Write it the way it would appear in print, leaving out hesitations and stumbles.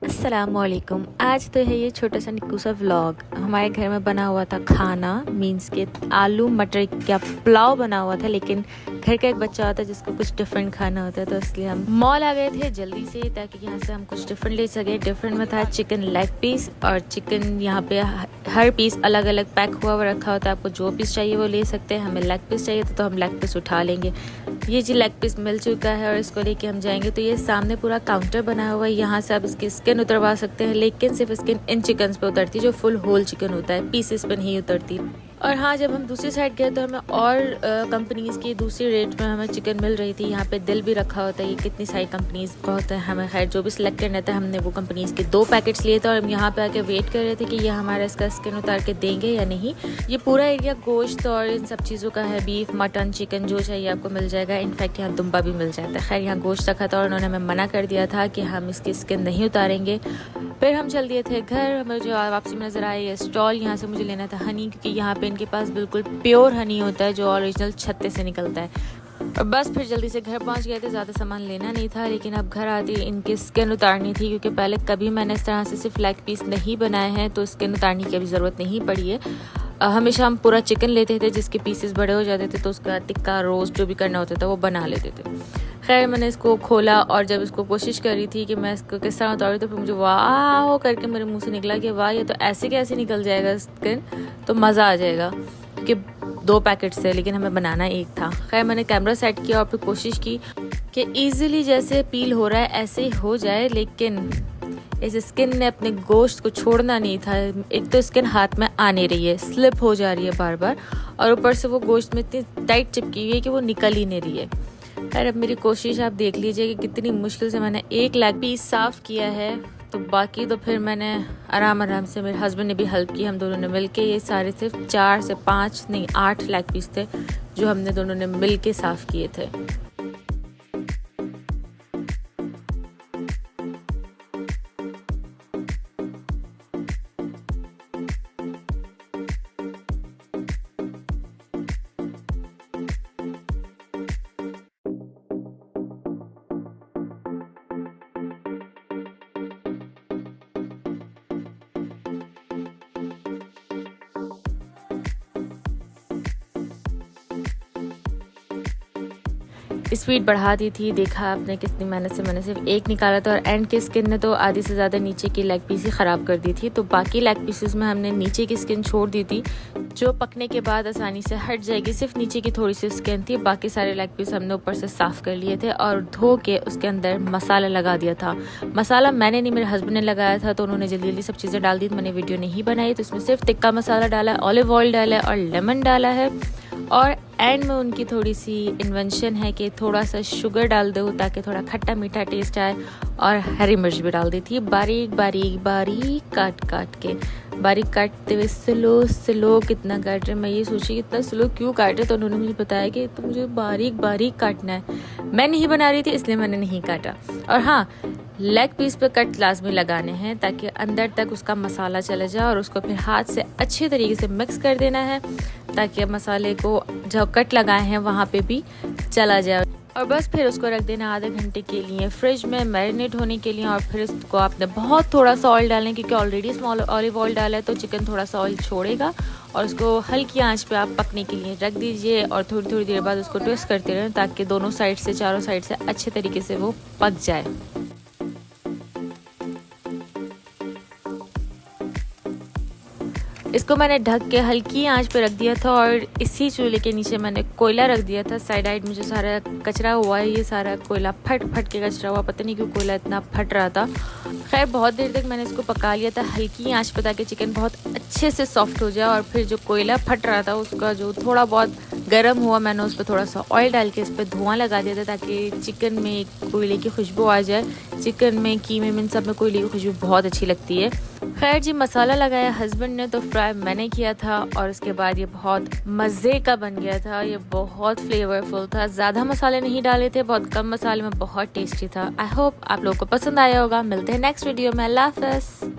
अस्सलामुअलैकुम। आज तो है ये छोटा सा निक्कू सा व्लॉग। हमारे घर में बना हुआ था खाना, मीन्स के आलू मटर का पुलाव बना हुआ था, लेकिन घर का एक बच्चा होता है जिसको कुछ डिफरेंट खाना होता है, तो इसलिए हम मॉल आ गए थे जल्दी से ताकि यहाँ से हम कुछ डिफरेंट ले सके। डिफरेंट में था चिकन लेग पीस, और चिकन यहाँ पे हर पीस अलग अलग पैक हुआ रखा होता है। आपको जो पीस चाहिए वो ले सकते हैं। हमें लेग पीस चाहिए तो हम लेग पीस उठा लेंगे। ये जी लेग पीस मिल चुका है और इसको लेके हम जाएंगे। तो ये सामने पूरा काउंटर बना हुआ है, यहाँ से आप इसकी स्किन उतरवा सकते हैं, लेकिन सिर्फ स्किन इन चिकन पे उतरती है जो फुल होल चिकन होता है, पीसेस पे नहीं उतरती। और हाँ, जब हम दूसरी साइड गए तो हमें और कंपनीज़ की दूसरी रेट में हमें चिकन मिल रही थी। यहाँ पे दिल भी रखा होता है। ये कितनी सारी कंपनीज़ का होता है, हमें खैर जो भी सिलेक्ट करना था हमने वो कंपनीज़ के 2 पैकेट्स लिए थे। और हम यहाँ पे आके वेट कर रहे थे कि ये हमारा इसका स्किन उतार के देंगे या नहीं। ये पूरा एरिया गोश्त और इन सब चीज़ों का है, बीफ मटन चिकन जो चाहिए आपको मिल जाएगा। इनफैक्ट यहाँ दुम्बा भी मिल जाता है। खैर यहाँ गोश्त रखा था और उन्होंने हमें मना कर दिया था कि हम इसकी स्किन नहीं उतारेंगे। फिर हम चल दिए थे घर। हमें जो वापसी में नज़र आया ये स्टॉल, यहाँ से मुझे लेना था हनी, क्योंकि यहाँ पे इनके पास बिल्कुल प्योर हनी होता है जो ओरिजिनल छत्ते से निकलता है। और बस फिर जल्दी से घर पहुँच गए थे। ज़्यादा सामान लेना नहीं था, लेकिन अब घर आती इनकी स्किन उतारनी थी, क्योंकि पहले कभी मैंने इस तरह से सिर्फ लेग पीस नहीं बनाए हैं, तो स्किन उतारने की अभी ज़रूरत नहीं पड़ी है। हमेशा हम पूरा चिकन लेते थे जिसके पीसेस बड़े हो जाते थे, तो उसका टिक्का रोस्ट जो भी करना होता था वो बना लेते थे। खैर मैंने इसको खोला और जब इसको कोशिश कर रही थी कि मैं इसको किस तरह उतारूँ, तो फिर मुझे वाह करके मेरे मुंह से निकला कि वाह ये तो ऐसे कैसे निकल जाएगा स्किन, तो मज़ा आ जाएगा। कि 2 पैकेट से, लेकिन हमें बनाना एक था। खैर मैंने कैमरा सेट किया और फिर कोशिश की कि ईजिली जैसे पील हो रहा है ऐसे ही हो जाए, लेकिन इस स्किन ने अपने गोश्त को छोड़ना नहीं था। एक तो स्किन हाथ में आ नहीं रही है, स्लिप हो जा रही है बार बार, और ऊपर से वो गोश्त में इतनी टाइट चिपकी हुई है कि वो निकल ही नहीं रही है। खैर अब मेरी कोशिश आप देख लीजिए कि कितनी मुश्किल से मैंने एक लेग पीस साफ़ किया है, तो बाकी तो फिर मैंने आराम से, मेरे हस्बैंड ने भी हेल्प की, हम दोनों ने मिल के ये सारे सिर्फ 4 से 5 नहीं 8 लेग पीस थे जो हमने दोनों ने मिल के साफ़ किए थे। स्पीड बढ़ा दी थी। देखा आपने कितनी मेहनत से मैंने सिर्फ एक निकाला था, और एंड की स्किन ने तो आधी से ज़्यादा नीचे की लेग पीस ही ख़राब कर दी थी। तो बाकी लेग पीसेस में हमने नीचे की स्किन छोड़ दी थी, जो पकने के बाद आसानी से हट जाएगी। सिर्फ नीचे की थोड़ी सी स्किन थी, बाकी सारे लेग पीस हमने ऊपर से साफ़ कर लिए थे और धो के उसके अंदर मसाला लगा दिया था। मसाला मैंने नहीं, मेरे हस्बैंड ने लगाया था, तो उन्होंने जल्दी जल्दी सब चीज़ें डाल दी, तो मैंने वीडियो नहीं बनाई। तो इसमें सिर्फ टिक्का मसाला डाला है, ऑलिव ऑयल डाला है और लेमन डाला है। और एंड में उनकी थोड़ी सी इन्वेंशन है कि थोड़ा सा शुगर डाल दो ताकि थोड़ा खट्टा मीठा टेस्ट आए, और हरी मिर्च भी डाल दी थी बारीक बारीक बारीक काट के। बारीक काटते हुए स्लो कितना काट रहे, मैं ये सोची कि इतना स्लो क्यों काट रहे, तो उन्होंने मुझे बताया कि तो मुझे बारीक बारीक काटना है। मैं नहीं बना रही थी इसलिए मैंने नहीं काटा। और हाँ, लेग पीस पे कट लाजमी लगाने हैं ताकि अंदर तक उसका मसाला चला जाए, और उसको फिर हाथ से अच्छे तरीके से मिक्स कर देना है ताकि मसाले को जहाँ कट लगाए हैं वहाँ पे भी चला जाए। और बस फिर उसको रख देना आधे घंटे के लिए फ्रिज में मैरिनेट होने के लिए। और फिर इसको आपने बहुत थोड़ा सा ऑयल डालें, क्योंकि ऑलरेडी इसमें ऑलिव ऑयल डाला है, तो चिकन थोड़ा सा ऑयल छोड़ेगा। और उसको हल्की आंच पे आप पकने के लिए रख दीजिए, और थोड़ी देर बाद उसको ट्विस्ट करते रहें ताकि दोनों साइड से, चारों साइड से अच्छे तरीके से वो पक जाए। इसको मैंने ढक के हल्की आंच पे रख दिया था, और इसी चूल्हे के नीचे मैंने कोयला रख दिया था। साइड में जो सारा कचरा हुआ है, ये सारा कोयला फट के कचरा हुआ, पता नहीं क्यों कोयला इतना फट रहा था। खैर बहुत देर तक मैंने इसको पका लिया था हल्की आंच पे, ताकि चिकन बहुत अच्छे से सॉफ्ट हो जाए। और फिर जो कोयला फट रहा था उसका जो थोड़ा बहुत गर्म हुआ, मैंने उस पर थोड़ा सा ऑयल डाल के इस पर धुआं लगा दिया था ताकि चिकन में कोयले की खुशबू आ जाए। चिकन में कीमे में सब में कोयले की खुशबू बहुत अच्छी लगती है। खैर जी, मसाला लगाया हस्बैंड ने, तो फ्राई मैंने किया था, और उसके बाद ये बहुत मज़े का बन गया था। ये बहुत फ्लेवरफुल था, ज़्यादा मसाले नहीं डाले थे, बहुत कम मसाले में बहुत टेस्टी था। आई होप आप लोगों को पसंद आया होगा। मिलते हैं नेक्स्ट वीडियो में। अल्लाह हाफ़िज़।